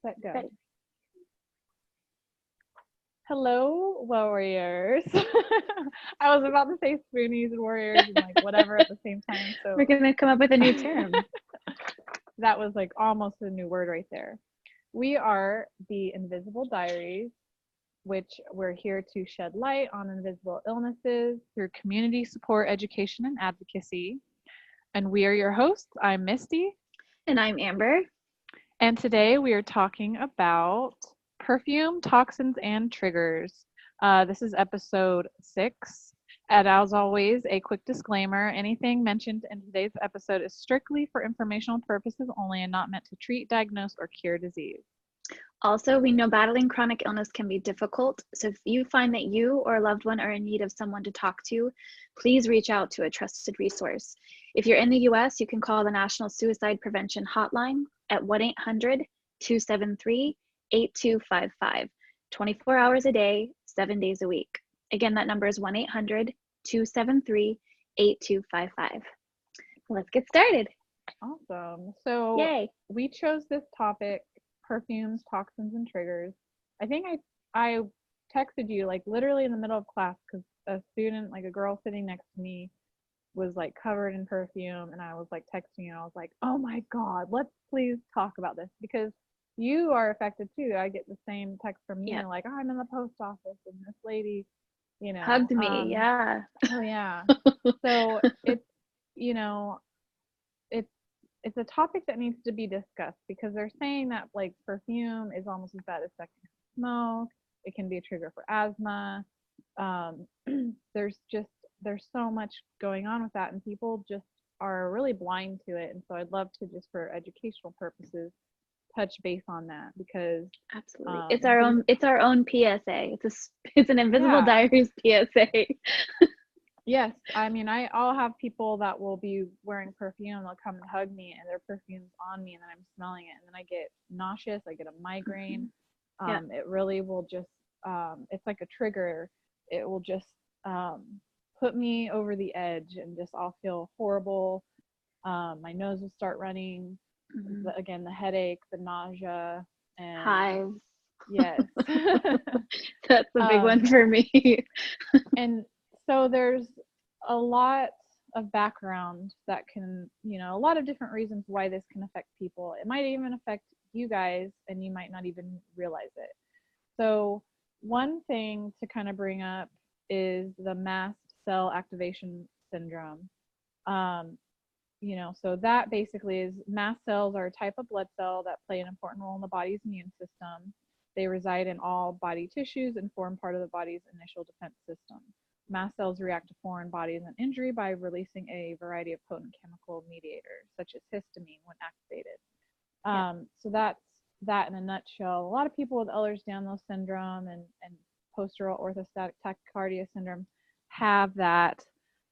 Let go. Ready. Hello, warriors. I was about to say spoonies and warriors and like whatever at the same time. So We're gonna come up with a new term. that was like almost a new word right there. We are the Invisible Diaries, which we're here to shed light on invisible illnesses through community support, education, and advocacy. And we are your hosts. I'm Misty. And I'm Amber. And today we are talking about perfume, toxins, and triggers. This is episode 6. And as always, a quick disclaimer anything mentioned in today's episode is strictly for informational purposes only and not meant to treat, diagnose, or cure disease. Also, we know battling chronic illness can be difficult, so if you find that you or a loved one are in need of someone to talk to, please reach out to a trusted resource. If you're in the US, you can call the National Suicide Prevention Hotline at 1-800-273-8255, 24 hours a day, 7 days a week. Again, that number is 1-800-273-8255. Let's get started. Awesome. So Yay. we chose this topic, perfumes, toxins, and triggers. I think I texted you like literally in the middle of class because a student, like a girl sitting next to me, was like covered in perfume, and I was like texting you, and I was like, oh my god, let's please talk about this because you are affected too. I get the same text from you, Yeah. like, oh, I'm in the post office and this lady, Hugged me. Yeah. oh yeah. So it's, you know, it's it's a topic that needs to be discussed because they're saying that like perfume is almost as bad as secondhand smoke. It can be a trigger for asthma. Um, there's so much going on with that, and people just are really blind to it. And so I'd love to just for educational purposes touch base on that because Absolutely. It's our these own PSA. It's an Invisible yeah. Diaries PSA. Yes, I mean, I'll have people that will be wearing perfume. They'll come and hug me, and their perfume's on me, and then I'm smelling it, and then I get nauseous. I get a migraine. Yeah. It really will just, it's like a trigger. It will just put me over the edge, and just I'll feel horrible. My nose will start running. Mhm. Again, the headache, the nausea, and Hives. yes. That's a big one um, for me. and so there's a lot of background that can, a lot of different reasons why this can affect people. It might even affect you guys and you might not even realize it. So one thing to kind of bring up is the mast cell activation syndrome. um, so that basically is mast cells are a type of blood cell that play an important role in the body's immune system. They reside in all body tissues and form part of the body's initial defense system. Mast cells react to foreign bodies and injury by releasing a variety of potent chemical mediators, such as histamine, when activated. Yeah. So that's that in a nutshell. A lot of people with Ehlers-Danlos syndrome and postural orthostatic tachycardia syndrome have that.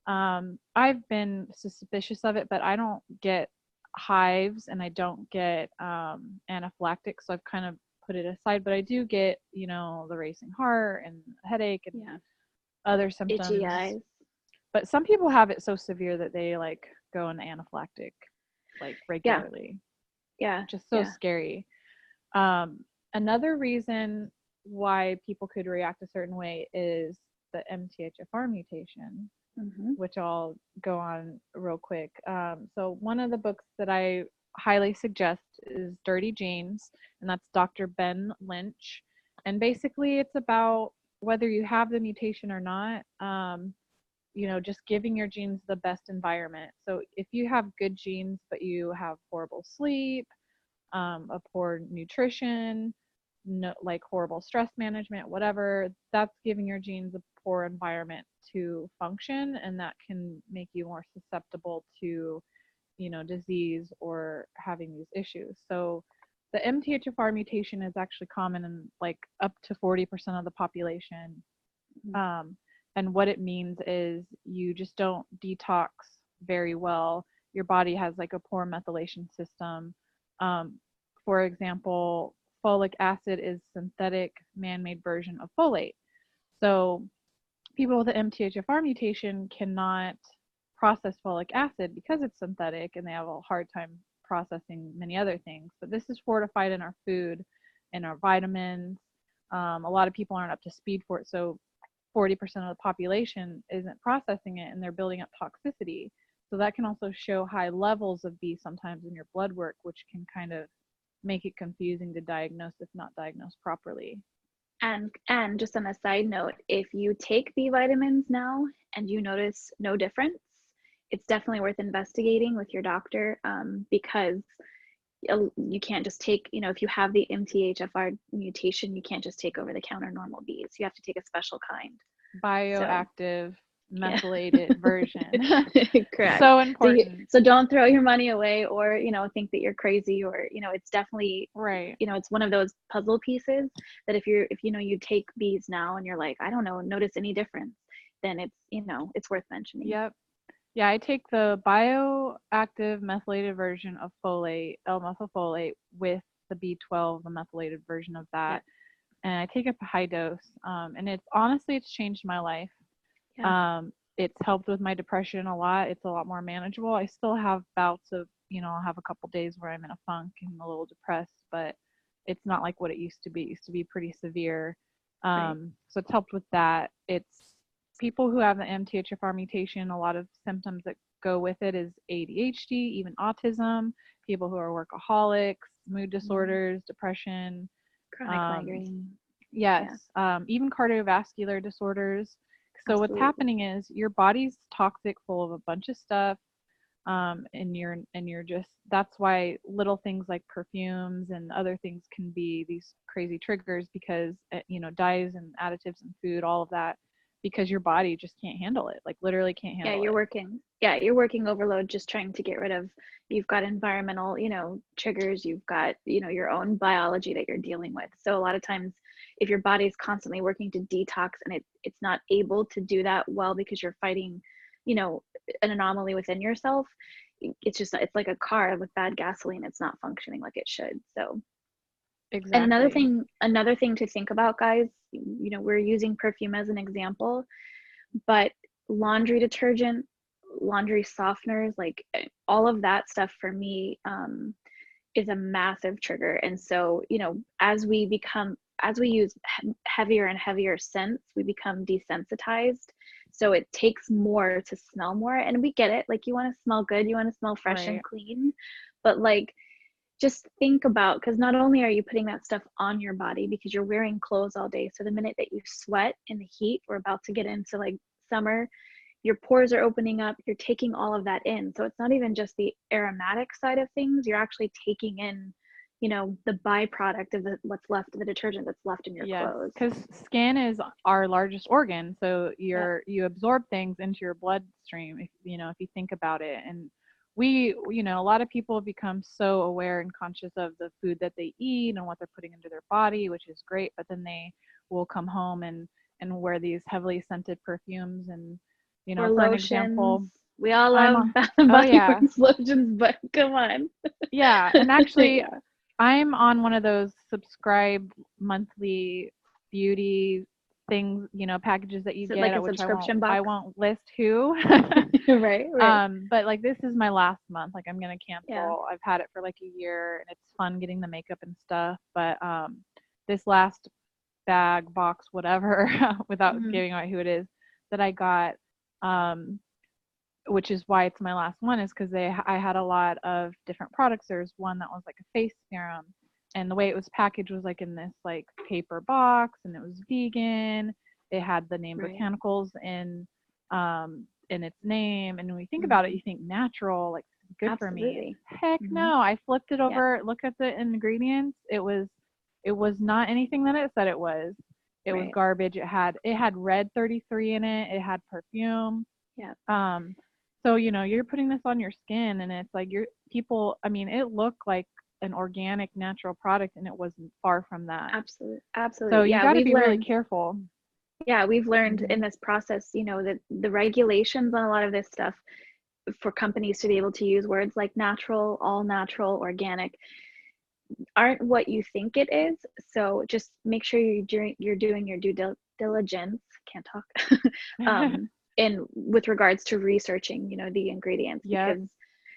I've been suspicious of it, but I don't get hives and I don't get anaphylactic, so I've kind of put it aside. But I do get, the racing heart and headache and Yeah. other Itchy symptoms. eyes. But some people have it so severe that they like go into anaphylactic like Yeah. regularly, Yeah. which is so Yeah. scary. Um, Another reason why people could react a certain way is the MTHFR mutation, Hmm. which I'll go on real quick. So one of the books that I highly suggest is Dirty Genes, and that's Dr. Ben Lynch. And basically, it's about whether you have the mutation or not. Just giving your genes the best environment. So if you have good genes, but you have horrible sleep, a poor nutrition, no, like horrible stress management, whatever, that's giving your genes a poor environment to function, and that can make you more susceptible to, disease or having these issues. So the MTHFR mutation is actually common in like up to 40% of the population. Um, and what it means is you just don't detox very well. Your body has like a poor methylation system. Um, for example, folic acid is synthetic man-made version of folate. So people with the MTHFR mutation cannot process folic acid because it's synthetic and they have a hard time processing many other things. But this is fortified in our food and our vitamins. A lot of people aren't up to speed for it, so 40% of the population isn't processing it, and they're building up toxicity. So that can also show high levels of B sometimes in your blood work, which can kind of make it confusing to diagnose if not diagnosed properly. And just on a side note, if you take B vitamins now and you notice no difference, it's definitely worth investigating with your doctor, because you can't just take, if you have the MTHFR mutation, you can't just take over the counter normal Bs. You have to take a special kind. Bioactive, methylated version. Correct. So important. So don't throw your money away, or think that you're crazy, or it's definitely right. It's one of those puzzle pieces that if you take Bs now and you're like, I don't know, notice any difference, then it's worth mentioning. Yep. Yeah, I take the bioactive methylated version of folate, L-methylfolate, with the B12, the methylated version of that. Yeah. And I take it a high dose. And it's changed my life. Yeah. It's helped with my depression a lot. It's a lot more manageable. I still have bouts of, I'll have a couple days where I'm in a funk and a little depressed, but it's not like what it used to be. It used to be pretty severe. Right. So it's helped with that. It's people who have the MTHFR mutation, a lot of symptoms that go with it is ADHD, even autism, people who are workaholics, mood disorders, depression, chronic migraine. Yes, yeah. Even cardiovascular disorders. So Absolutely. What's happening is your body's toxic, full of a bunch of stuff, and you're just, that's why little things like perfumes and other things can be these crazy triggers, because dyes and additives in food, all of that, because your body just can't handle it, like literally can't handle it. You're working overload, just trying to get rid of, you've got environmental, triggers, you've got, your own biology that you're dealing with. So a lot of times if your body is constantly working to detox and it's not able to do that well because you're fighting, an anomaly within yourself, it's like a car with bad gasoline. It's not functioning like it should. So Exactly. And another thing to think about, guys, we're using perfume as an example, but laundry detergent, laundry softeners, like all of that stuff for me is a massive trigger. And so, as we use heavier and heavier scents, we become desensitized. So it takes more to smell more. And we get it. Like, you want to smell good, you want to smell fresh and clean, but just think about, because not only are you putting that stuff on your body because you're wearing clothes all day, so the minute that you sweat in the heat, we're about to get into summer, your pores are opening up, you're taking all of that in. So it's not even just the aromatic side of things, you're actually taking in the byproduct of what's left of the detergent that's left in your clothes. Because skin is our largest organ, so you absorb things into your bloodstream, if you think about it. And we, a lot of people have become so aware and conscious of the food that they eat and what they're putting into their body, which is great, but then they will come home and wear these heavily scented perfumes and, or for lotions. An example, we all love Bath and Body Works lotions, but come on. Yeah, and actually, I'm on one of those subscribed monthly beauty things, packages that you get, like a which subscription box? I won't list who. right. But this is my last month. I'm gonna cancel. Yeah. I've had it for a year, and it's fun getting the makeup and stuff. But this last bag, box, whatever, without giving out who it is, that I got, which is why it's my last one, is because I had a lot of different products. There's one that was like a face serum, and the way it was packaged was in this paper box, and it was vegan. It had the name botanicals in its name, and when you think about it, you think natural, good Absolutely. For me. Heck no! I flipped it over, looked at the ingredients. It was not anything that it said it was. It was garbage. It had red 33 in it. It had perfume. Yeah. So you're putting this on your skin, and it's it looked like an organic natural product, and it wasn't far from that. Absolutely. So you got to be really careful. Yeah, we've learned in this process, that the regulations on a lot of this stuff, for companies to be able to use words like natural, all natural, organic, aren't what you think it is. So just make sure you're doing your due diligence. Can't talk. And with regards to researching, the ingredients, because,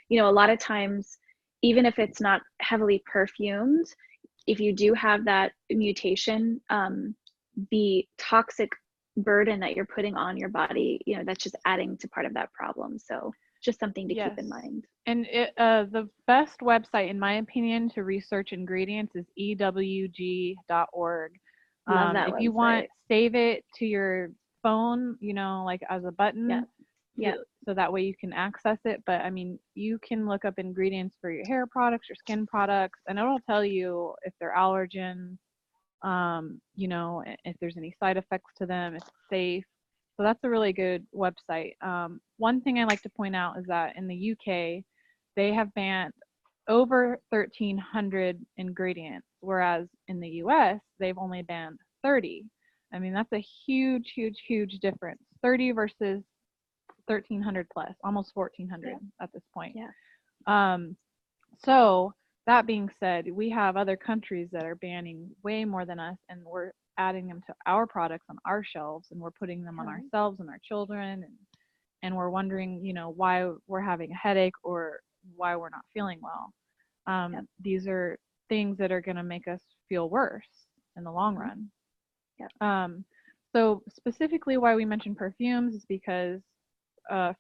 a lot of times even if it's not heavily perfumed, if you do have that mutation, the toxic burden that you're putting on your body, that's just adding to part of that problem. So just something to keep in mind. And the best website, in my opinion, to research ingredients is ewg.org. Love that if website. you want, save it to your phone, like as a button. Yeah. So that way you can access it. But I mean, you can look up ingredients for your hair products, your skin products, and it'll tell you if they're allergens, if there's any side effects to them, if it's safe. So that's a really good website. One thing I like to point out is that in the UK, they have banned over 1,300 ingredients, whereas in the US, they've only banned 30. I mean, that's a huge, huge, huge difference. 30 versus 1,300 plus, almost 1,400 at this point. So that being said, we have other countries that are banning way more than us, and we're adding them to our products on our shelves, and we're putting them on ourselves and our children, and we're wondering, why we're having a headache or why we're not feeling well. These are things that are going to make us feel worse in the long run. So specifically why we mention perfumes is because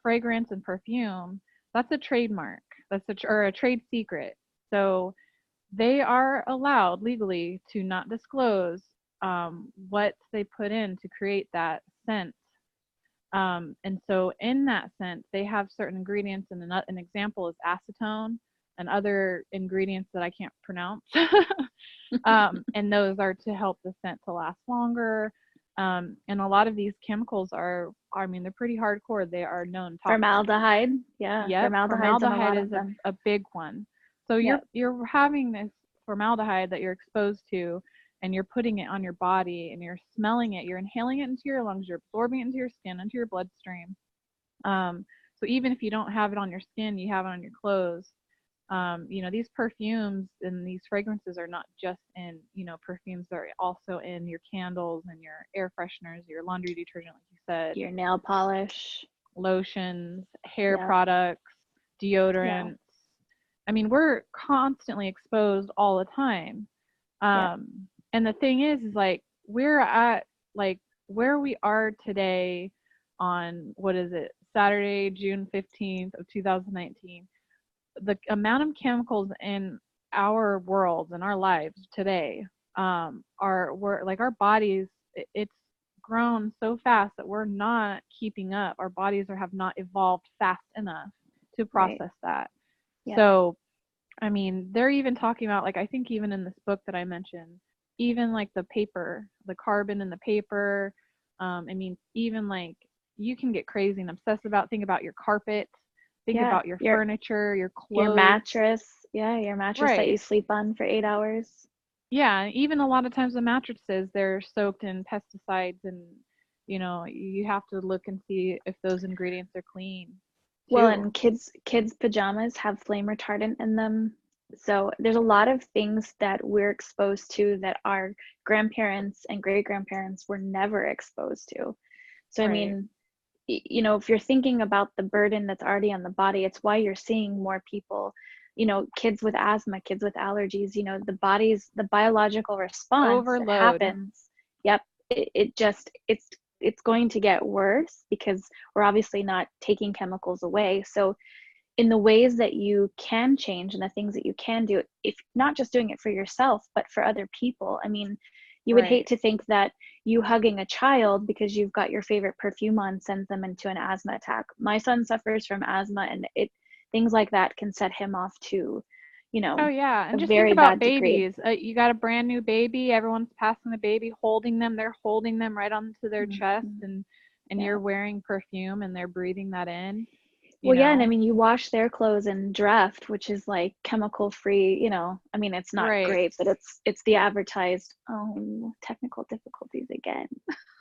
fragrance and perfume, that's a trademark. That's a trade secret. So they are allowed legally to not disclose what they put in to create that scent. And so in that scent, they have certain ingredients, and an example is acetone and other ingredients that I can't pronounce. And those are to help the scent to last longer. And a lot of these chemicals they're pretty hardcore. They are known toxic. Formaldehyde. Formaldehyde is a big one. So you're having this formaldehyde that you're exposed to, and you're putting it on your body, and you're smelling it, you're inhaling it into your lungs, you're absorbing it into your skin, into your bloodstream. So even if you don't have it on your skin, you have it on your clothes. These perfumes and these fragrances are not just in, perfumes, they're also in your candles and your air fresheners, your laundry detergent, like you said, your nail polish, lotions, hair products, deodorants. I mean, we're constantly exposed all the time. And the thing is like, we're at like where we are today on, Saturday, June 15th of 2019. The amount of chemicals in our world and our lives today we're like, our bodies, it's grown so fast that we're not keeping up. Our bodies have not evolved fast enough to process that. So I mean, they're even talking about, like, I think even in this book that I mentioned, even like the paper, the carbon in the paper. I mean, even like, you can get crazy and obsessed think about your carpet, think about your furniture, your clothes, your mattress. Your mattress that you sleep on for 8 hours. Even a lot of times the mattresses, they're soaked in pesticides, and you have to look and see if those ingredients are clean. Well, and kids' pajamas have flame retardant in them. So there's a lot of things that we're exposed to that our grandparents and great-grandparents were never exposed to. So I mean, if you're thinking about the burden that's already on the body, it's why you're seeing more people, kids with asthma, kids with allergies, the biological response that happens. It's going to get worse because we're obviously not taking chemicals away. So in the ways that you can change and the things that you can do, if not just doing it for yourself, but for other people, I mean, you would hate to think that you hugging a child because you've got your favorite perfume on sends them into an asthma attack. My son suffers from asthma, and things like that can set him off to, and just think about babies. You got a brand new baby, everyone's passing the baby, holding them, they're holding them right onto their chest, and you're wearing perfume and they're breathing that in. And I mean, you wash their clothes in Draft, which is like chemical free, I mean, it's not great, but it's the advertised, technical difficulties again.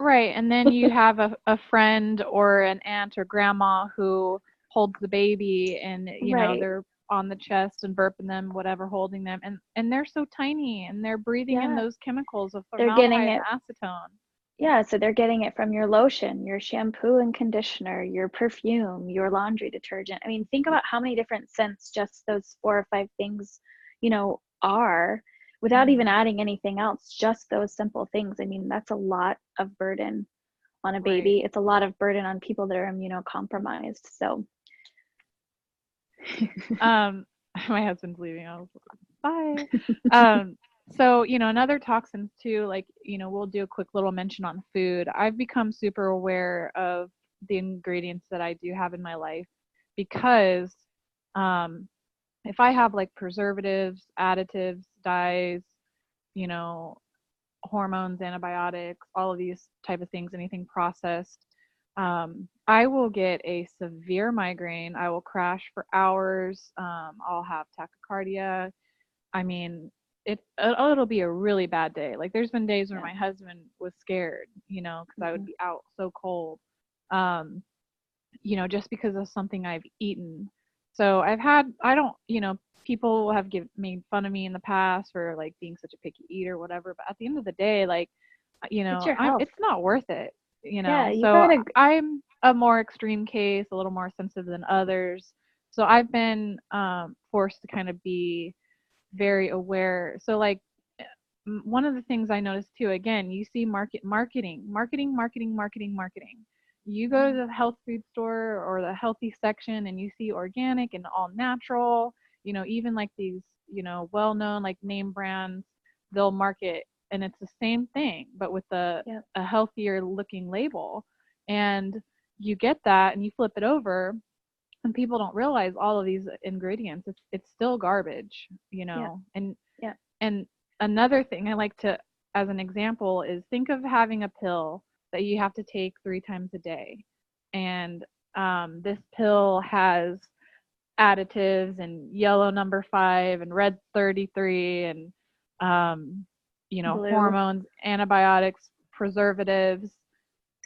And then you have a friend or an aunt or grandma who holds the baby, and they're on the chest and burping them, whatever, holding them, and they're so tiny, and they're breathing in those chemicals of formaldehyde and acetone. Yeah, so they're getting it from your lotion, your shampoo and conditioner, your perfume, your laundry detergent. I mean, think about how many different scents just those 4 or 5 things, are, without even Mhm. adding anything else, just those simple things. I mean, that's a lot of burden on a Right. baby. It's a lot of burden on people that are immunocompromised. So, Um, my husband's leaving. I was like, bye. So, another toxins too, like, we'll do a quick little mention on food. I've become super aware of the ingredients that I do have in my life because um, if I have like preservatives, additives, dyes, you know, hormones, antibiotics, all of these type of things, anything processed, I will get a severe migraine. I will crash for hours. I'll have tachycardia. I mean, it'll be a really bad day. Like there's been days where yeah. my husband was scared, because I would Mhm. be out so cold, um, just because of something I've eaten. So I don't, people have made fun of me in the past for like being such a picky eater, whatever. But at the end of the day, like, It's your health. it's not worth it, Yeah, you So gotta, I'm a more extreme case, a little more sensitive than others. So I've been forced to kind of be very aware. So like one of the things I noticed too, again, you see marketing. You go to the health food store or the healthy section and you see organic and all natural, even like these, well-known like name brands, they'll market and it's the same thing, but with yeah, a healthier looking label. And you get that and you flip it over and people don't realize all of these ingredients. It's still garbage, yeah, yeah. and another thing I like to, as an example, is think of having a pill that you have to take 3 times a day. And this pill has additives and yellow number 5 and red 33 and, um, Blue, hormones, antibiotics, preservatives,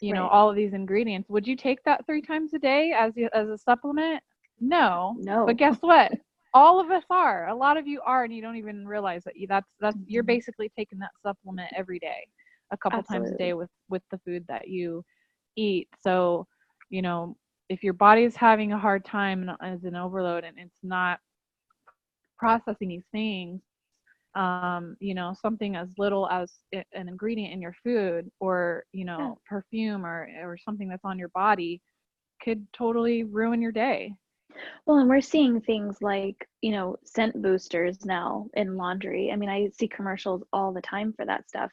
right. all of these ingredients. Would you take that 3 times a day as a supplement? No. But No. guess what? All of us are. A lot of you are, and you don't even realize that that's you're Mhm. basically taking that supplement every day, a couple times a day Absolutely. with the food that you eat. So, you know, if your body is having a hard time as an overload and it's not processing these things, something as little as an ingredient in your food or, Yeah. perfume or something that's on your body could totally ruin your day. Well, and we're seeing things like, scent boosters now in laundry. I mean, I see commercials all the time for that stuff.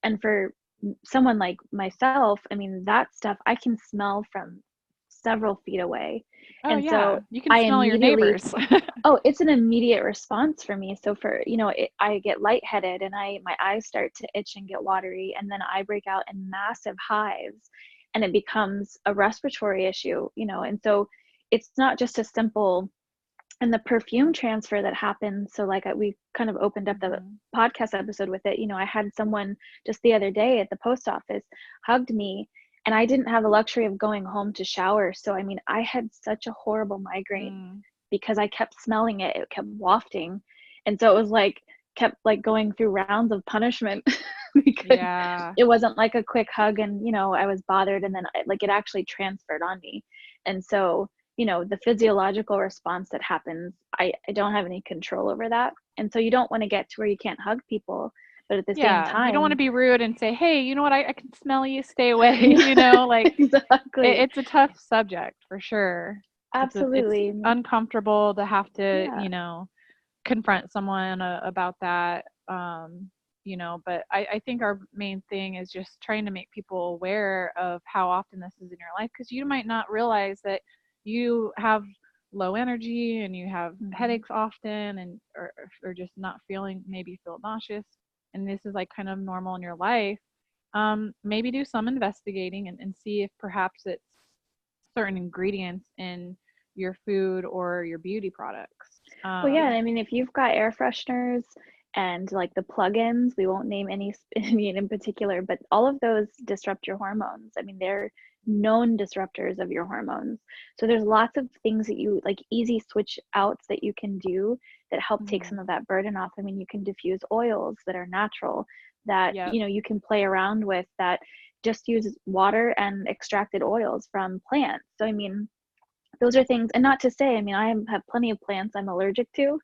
And for someone like myself, I mean, that stuff I can smell from several feet away. Oh, And so yeah. You can I smell your immediately, neighbors. oh, it's an immediate response for me. So for, I get lightheaded and my eyes start to itch and get watery, and then I break out in massive hives and it becomes a respiratory issue, and so it's not just a simple, and the perfume transfer that happens. So like we kind of opened up the Mhm. podcast episode with it. I had someone just the other day at the post office hugged me, and I didn't have the luxury of going home to shower. So I mean, I had such a horrible migraine Mm. because I kept smelling it. It kept wafting. And so it was like kept like going through rounds of punishment because Yeah. it wasn't like a quick hug and I was bothered, and then like it actually transferred on me. And so, the physiological response that happens, I don't have any control over that. And so you don't want to get to where you can't hug people, but at the same Yeah. You don't want to time, be rude and say, "Hey, you know what? I can smell you. Stay away." yeah, Like exactly. it's a tough subject for sure. It's Absolutely. uncomfortable to have to, Yeah. confront someone about that. But I think our main thing is just trying to make people aware of how often this is in your life because you might not realize that you have low energy and you have Mhm. headaches often and or just not feeling, maybe feel nauseous, and this is like kind of normal in your life. Maybe do some investigating and see if perhaps it's certain ingredients in your food or your beauty products. Well, yeah, and I mean, if you've got air fresheners and like the plugins, we won't name any any in particular, but all of those disrupt your hormones. I mean, they're known disruptors of your hormones. So there's lots of things that you like, easy switch outs that you can do that help take some of Mhm. that burden off. I mean, you can diffuse oils that are natural that, Yep. you can play around with that just use water and extracted oils from plants. So I mean, those are things, and not to say, I mean, I have plenty of plants I'm allergic to.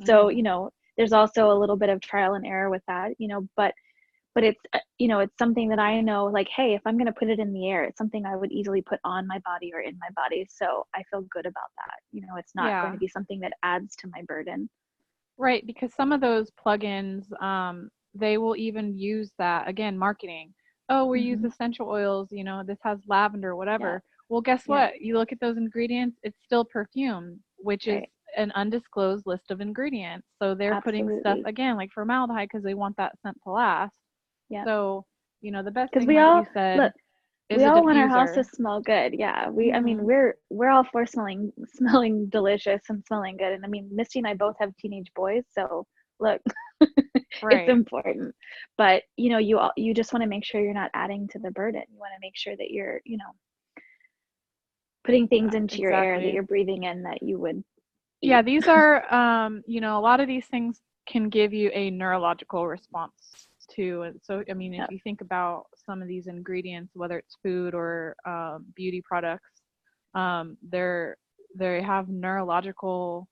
So, Mhm. there's also a little bit of trial and error with that, but it's, it's something that I know, like, hey, if I'm going to put it in the air, it's something I would easily put on my body or in my body. So I feel good about that. It's not going Yeah. to be something that adds to my burden. Right, because some of those plugins, they will even use that, again, marketing. Oh, we use Hmm. essential oils, this has lavender, Yeah. whatever. Well, guess Yeah. what? You look at those ingredients, it's still perfume, which is Right. an undisclosed list of ingredients. So they're putting stuff, Absolutely. again, like formaldehyde, because they want that scent to last. Yeah. So, the best Because thing, like you said, look, is we a all want our house diffuser. to smell good. Yeah. I mean, Hmm. we're all for smelling delicious and smelling good. And I mean, Misty and I both have teenage boys. So look, it's Right. important. But, you just want to make sure you're not adding to the burden. You want to make sure that you're, putting things into your air that Exactly. you're breathing in that you would Yeah, eat. these are, a lot of these things can give you a neurological response too. And so, I mean, if Yep. you think about some of these ingredients, whether it's food or beauty products, they're they have neurological,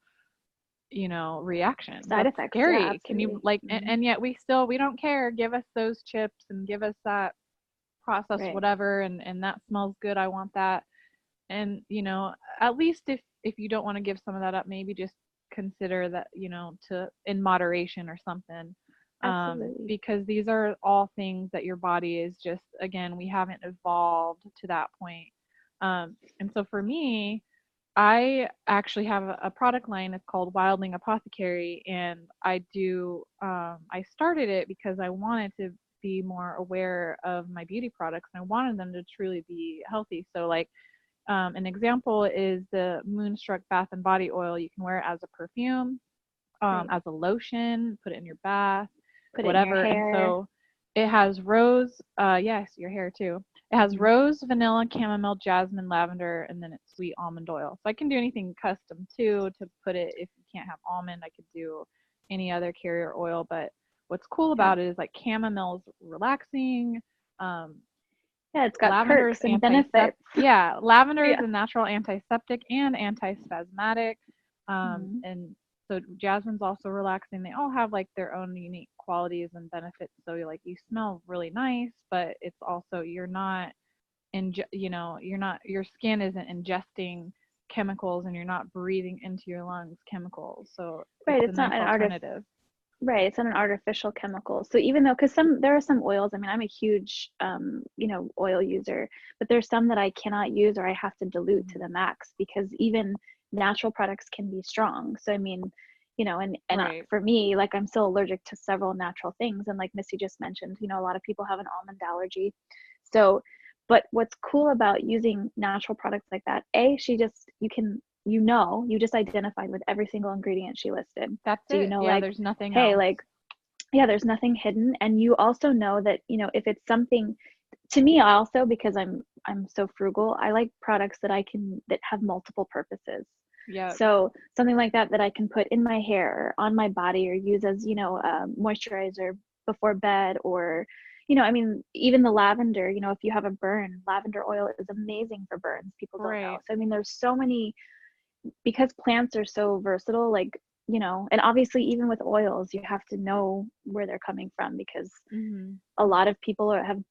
reactions. Side That's effects. Yeah, scary. Can you absolutely. like, Hmm. and yet we don't care. Give us those chips and give us that processed Right. whatever, and that smells good. I want that. And at least if you don't want to give some of that up, maybe just consider that, to in moderation or something, Absolutely. because these are all things that your body is just, again, we haven't evolved to that point. And so for me, I actually have a product line. It's called Wildling Apothecary, and I started it because I wanted to be more aware of my beauty products, and I wanted them to truly be healthy. So like, an example is the Moonstruck Bath and Body Oil. You can wear it as a perfume, Right. as a lotion, put it in your bath, Put it in your whatever. And hair. so it has rose, yes, your hair too. It has Hmm. rose, vanilla, chamomile, jasmine, lavender, and then it's sweet almond oil. So I can do anything custom too to put it. If you can't have almond, I could do any other carrier oil. But what's cool Yeah. about it is like chamomile is relaxing. Um, Yeah, it's got Lavender is perks and antiseptic. benefits. Yeah, lavender is Yeah. a natural antiseptic and antispasmodic. Hmm. And so jasmine's also relaxing. They all have like their own unique qualities and benefits. So you like you smell really nice, but it's also you're not you're not your skin isn't ingesting chemicals and you're not breathing into your lungs chemicals. So Right. it's a It's not nice an alternative. right. It's not an artificial chemical. So even though, because there are some oils, I mean, I'm a huge, oil user, but there's some that I cannot use or I have to dilute to Mhm. the max because even natural products can be strong. So I mean, Right. for me, like I'm still allergic to several natural things, and like Missy just mentioned, a lot of people have an almond allergy. So, but what's cool about using natural products like that, she just you just identified with every single ingredient she listed. That's So it. Yeah, like, there's nothing hey, else. like, yeah, there's nothing hidden. And you also know that, if it's something, to me also, because I'm so frugal, I like products that have multiple purposes. Yeah. So something like that I can put in my hair, on my body, or use as, moisturizer before bed, or, I mean, even the lavender, if you have a burn, lavender oil is amazing for burns. People don't know. Right. So I mean, there's so many, because plants are so versatile, like, and obviously even with oils, you have to know where they're coming from, because Mhm. a lot of people have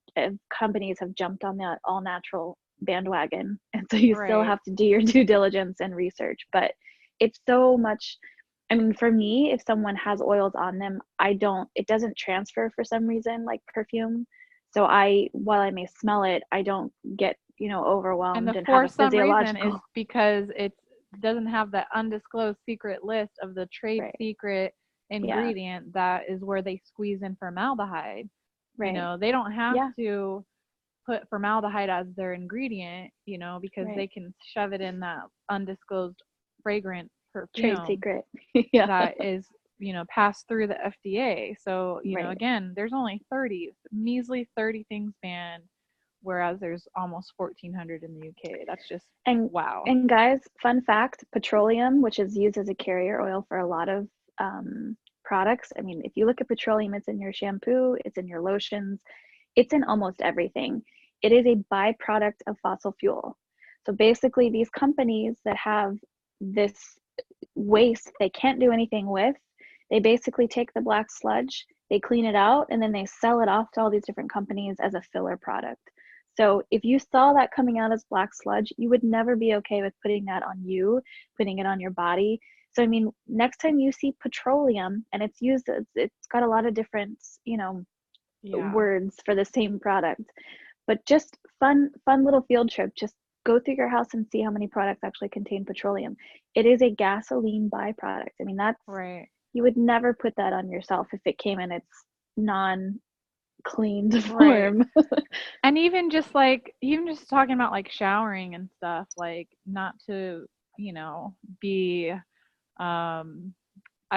companies have jumped on that all natural bandwagon. And so you still Right. have to do your due diligence and research. But it's so much, I mean, for me, if someone has oils on them, it doesn't transfer for some reason, like perfume. So while I may smell it, I don't get, And the overwhelmed and have for a some reason physiological. is because it doesn't have that undisclosed secret list of the trade Right. secret Yeah. ingredient that is where they squeeze in formaldehyde. Right. They don't have Yeah. to put formaldehyde as their ingredient, because Right. they can shove it in that undisclosed fragrant Trade perfume secret. Yeah. that is, passed through the FDA. So, Right. again, there's only 30, measly 30 things banned, whereas there's almost 1,400 in the UK. That's just And wow. and guys, fun fact, petroleum, which is used as a carrier oil for a lot of products. I mean, if you look at petroleum, it's in your shampoo, it's in your lotions, It's in almost everything. It is a byproduct of fossil fuel. So basically, these companies that have this waste they can't do anything with, they basically take the black sludge, they clean it out, and then they sell it off to all these different companies as a filler product. So if you saw that coming out as black sludge, you would never be okay with putting that on you, putting it on your body. So I mean, next time you see petroleum and it's used, it's got a lot of different, words for the same product. But just fun little field trip. Just go through your house and see how many products actually contain petroleum. It is a gasoline byproduct. I mean, that's right. You would never put that on yourself if it came in its non-cleaned form. And even just talking about like showering and stuff, like not to, be I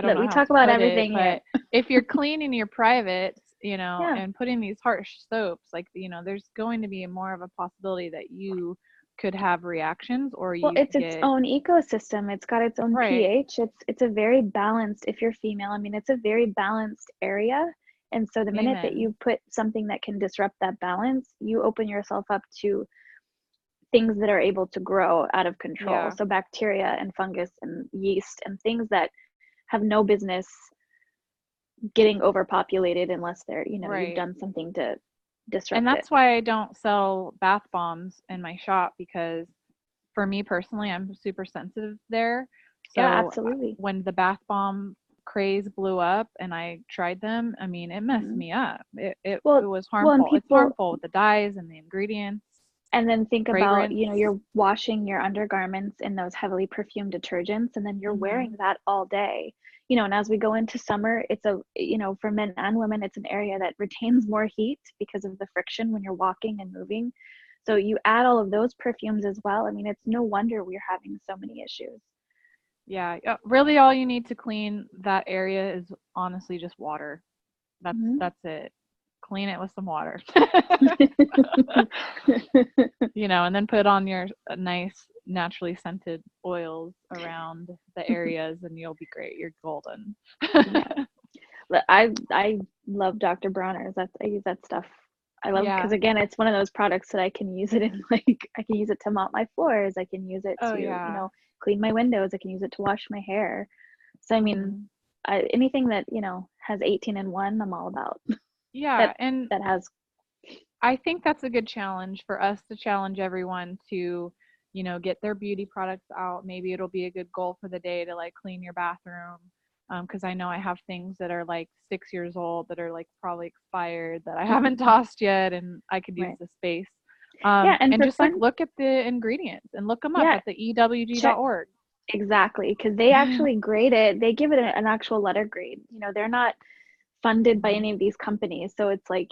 don't know We how talk to about put everything it, here. but if you're cleaning your privates, Yeah. and putting these harsh soaps, like, there's going to be more of a possibility that you could have reactions, or Well, you it's its get own ecosystem. It's got its own right. pH. It's a very balanced, if you're female, I mean, it's a very balanced area. And so the minute that Amen. you put something that can disrupt that balance, you open yourself up to things that are able to grow out of control. Yeah. So bacteria and fungus and yeast and things that have no business getting overpopulated unless they're, Right. you've done something to disrupt And it. that's why I don't sell bath bombs in my shop, because for me personally, I'm super sensitive there. Yeah, So absolutely. when the bath bomb craze blew up and I tried them, I mean, it messed Mm-hmm. me up. It Well, was and harmful. It's people, harmful with the dyes and the ingredients, and then think about, fragrance. you're washing your undergarments in those heavily perfumed detergents, and then you're wearing that all day. And as we go into summer, it's for men and women, it's an area that retains more heat because of the friction when you're walking and moving. So you add all of those perfumes as well. I mean, it's no wonder we're having so many issues. Yeah, really all you need to clean that area is honestly just water. That's it. Clean it with some water. And then put on your nice naturally scented oils around the areas and you'll be great. You're golden. Yeah. I love Dr. Bronner's. I use that stuff. I love, because again, it's one of those products that I can use it in, like, I can use it to mop my floors. I can use it to, clean my windows. I can use it to wash my hair. So, I mean, anything that, has 18 in 1, I'm all about. Yeah. that has. I think that's a good challenge for us to challenge everyone to, get their beauty products out. Maybe it'll be a good goal for the day to like clean your bathroom. Because I know I have things that are like 6 years old that are like probably expired that I haven't tossed yet, and I could use the space. And just like look at the ingredients and look them up at the ewg.org. Exactly, because they actually grade it. They give it an actual letter grade. They're not funded by any of these companies, so it's like,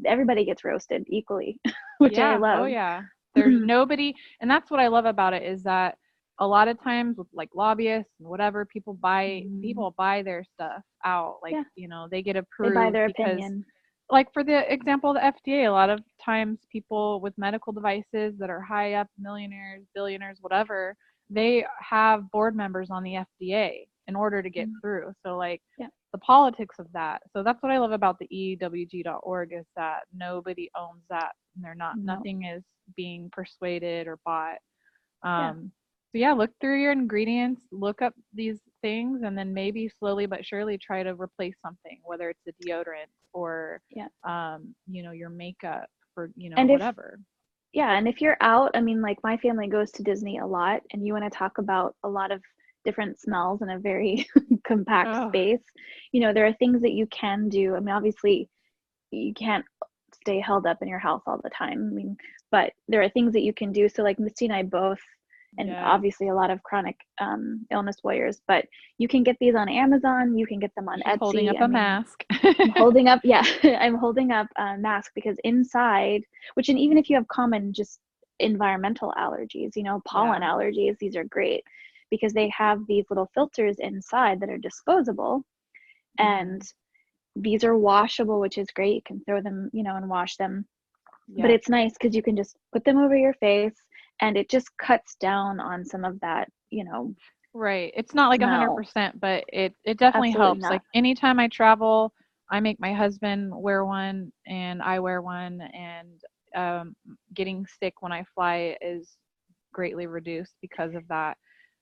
everybody gets roasted equally, which I love. Oh yeah. There's nobody, and that's what I love about it, is that a lot of times with like lobbyists and whatever, people buy their stuff out, like they get approved, they buy their because opinion. like for the example of the FDA, a lot of times people with medical devices that are high up, millionaires, billionaires, whatever, they have board members on the FDA in order to get through. So like the politics of that. So that's what I love about the ewg.org, is that nobody owns that, and they're not, nothing is being persuaded or bought. So look through your ingredients, look up these things, and then maybe slowly but surely try to replace something, whether it's a deodorant or your makeup, or and whatever. And if you're out, I mean, like, my family goes to Disney a lot, and you want to talk about a lot of different smells in a very compact space. There are things that you can do. I mean, obviously you can't stay held up in your house all the time. I mean, but there are things that you can do. So like Misti and I both, and obviously a lot of chronic illness warriors, but you can get these on Amazon. You can get them on Etsy. Holding up a mask. I'm holding up, I'm holding up a mask, because inside, which, and even if you have common just environmental allergies, pollen allergies, these are great because they have these little filters inside that are disposable, and these are washable, which is great. You can throw them, and wash them. But it's nice because you can just put them over your face, and it just cuts down on some of that, Right. It's not like smell. 100%, but it definitely helps. Like anytime I travel, I make my husband wear one, and I wear one, and getting sick when I fly is greatly reduced because of that.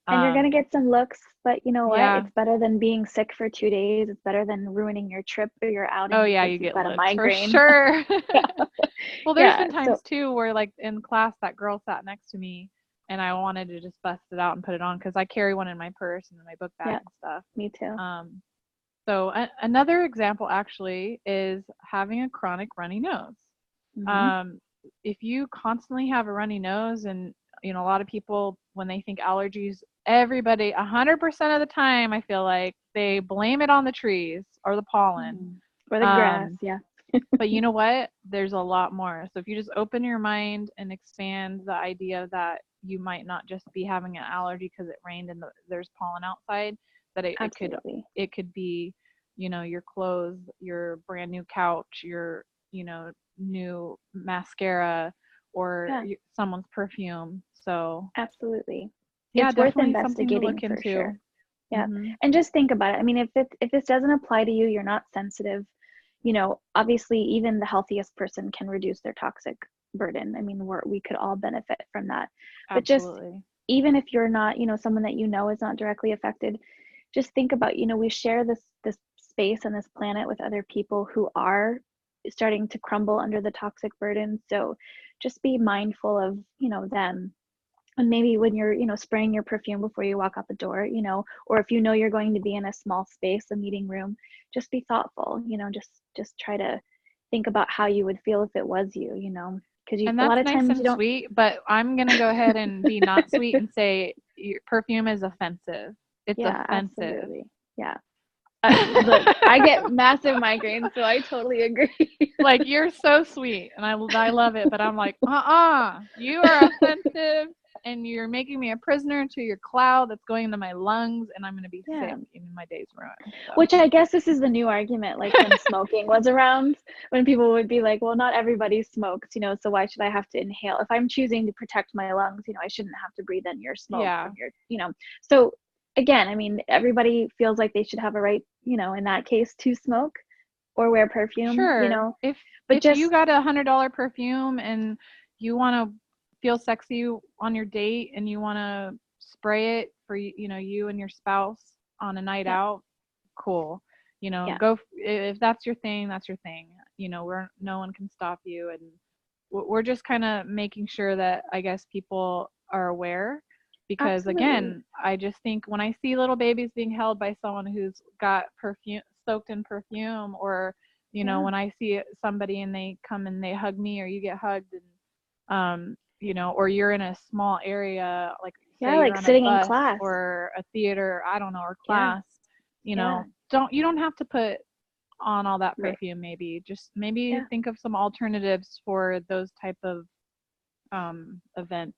And you're going to get some looks, but you know what? Yeah. It's better than being sick for 2 days. It's better than ruining your trip or your outing Oh yeah, because you you've get got a looks for migraine. sure. Well, there's Yeah. been times too where like in class that girl sat next to me and I wanted to just bust it out and put it on because I carry one in my purse and in my book bag Yeah, and stuff. me too. So another example actually is having a chronic runny nose. Um, if you constantly have a runny nose, and a lot of people when they think allergies, everybody 100% of the time I feel like they blame it on the trees or the pollen or the grass. Yeah. But you know what? There's a lot more. So if you just open your mind and expand the idea that you might not just be having an allergy because it rained and there's pollen outside, that it could be, your clothes, your brand new couch, your, new mascara, or someone's perfume. So absolutely. Yeah, it's worth definitely something to investigating look for into. sure. Yeah. And just think about it. I mean, if this doesn't apply to you, you're not sensitive, obviously even the healthiest person can reduce their toxic burden. I mean, we could all benefit from that. But Absolutely. just even if you're not, someone that is not directly affected, just think about, we share this space and this planet with other people who are starting to crumble under the toxic burden. So just be mindful of, them. And maybe when you're, spraying your perfume before you walk out the door, or if you're going to be in a small space, a meeting room, just be thoughtful, just try to think about how you would feel if it was you, because And a lot that's of nice times and you don't. sweet, but I'm going to go ahead and be not sweet and say your perfume is offensive. It's offensive. Absolutely. Yeah. Look, I get massive migraines, so I totally agree. Like, you're so sweet, and I love it, but I'm like, you are offensive, and you're making me a prisoner to your cloud that's going into my lungs, and I'm going to be sick, and my day's ruined. So. Which I guess this is the new argument, like when smoking was around, when people would be like, well, not everybody smokes, so why should I have to inhale? If I'm choosing to protect my lungs, I shouldn't have to breathe in your smoke from your, So again, I mean, everybody feels like they should have a right, in that case, to smoke or wear perfume, Sure. If you got $100 perfume and you want to feel sexy on your date and you want to spray it for you and your spouse on a night out, cool. Go if that's your thing, that's your thing. No one can stop you, and we're just kind of making sure that I guess people are aware. Because again, I just think when I see little babies being held by someone who's got perfume soaked in perfume, or when I see somebody and they come and they hug me, or you get hugged, and or you're in a small area, like say like you're on sitting a bus in class or a theater, I don't know, or class, you don't have to put on all that perfume. Maybe think of some alternatives for those type of events.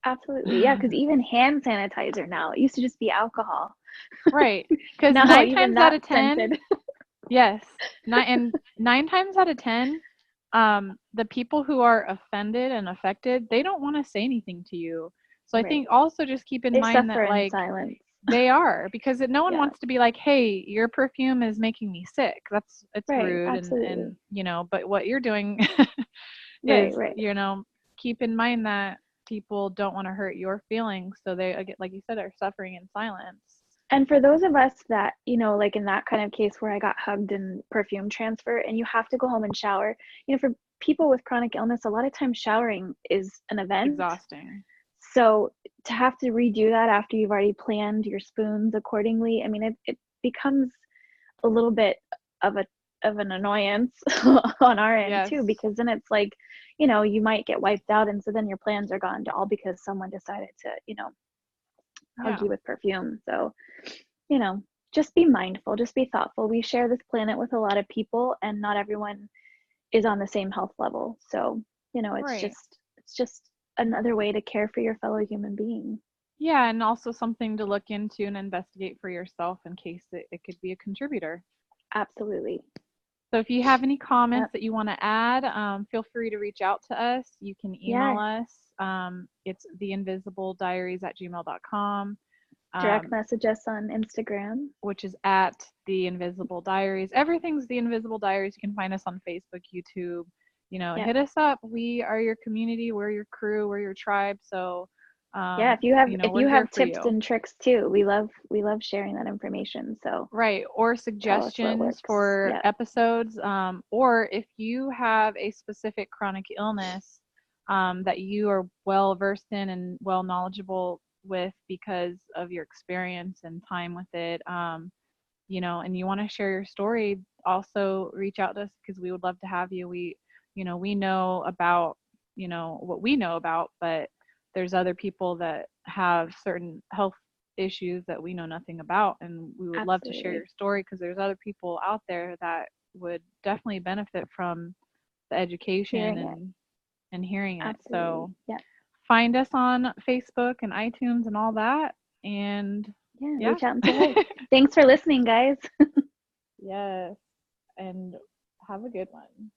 Absolutely. Yeah, because even hand sanitizer now, it used to just be alcohol. Right. Because 9 times out of 10, yes, 9 times out of 10, the people who are offended and affected, they don't want to say anything to you. So I think also just keep in mind that like silence. They are, because no one wants to be like, hey, your perfume is making me sick. It's rude. And but what you're doing is, keep in mind that people don't want to hurt your feelings. So they, like you said, are suffering in silence. And for those of us that, like in that kind of case where I got hugged and perfume transfer and you have to go home and shower, for people with chronic illness, a lot of times showering is an event. Exhausting. So to have to redo that after you've already planned your spoons accordingly, I mean, it becomes a little bit of an annoyance on our end too, because then it's like, you might get wiped out, and so then your plans are gone, all because someone decided to, hug you with perfume. So, just be mindful, just be thoughtful. We share this planet with a lot of people, and not everyone is on the same health level. So, it's just another way to care for your fellow human being. Yeah, and also something to look into and investigate for yourself in case it could be a contributor. Absolutely. So if you have any comments that you want to add, feel free to reach out to us. You can email us. It's theinvisibleddiaries@gmail.com. Direct message us on Instagram, which is at The Invisible Diaries. Everything's The Invisible Diaries. You can find us on Facebook, YouTube. Hit us up. We are your community. We're your crew. We're your tribe. So, yeah, if you we're here have for tips you. and tricks too, we love sharing that information. So right, or suggestions for episodes, or if you have a specific chronic illness that you are well versed in and well knowledgeable with because of your experience and time with it, and you want to share your story, also reach out to us because we would love to have you. We know about what we know about, but there's other people that have certain health issues that we know nothing about, and we would love to share your story because there's other people out there that would definitely benefit from the education and hearing it. So find us on Facebook and iTunes and all that, and reach out and say hey. Thanks for listening, guys. Yes, and have a good one.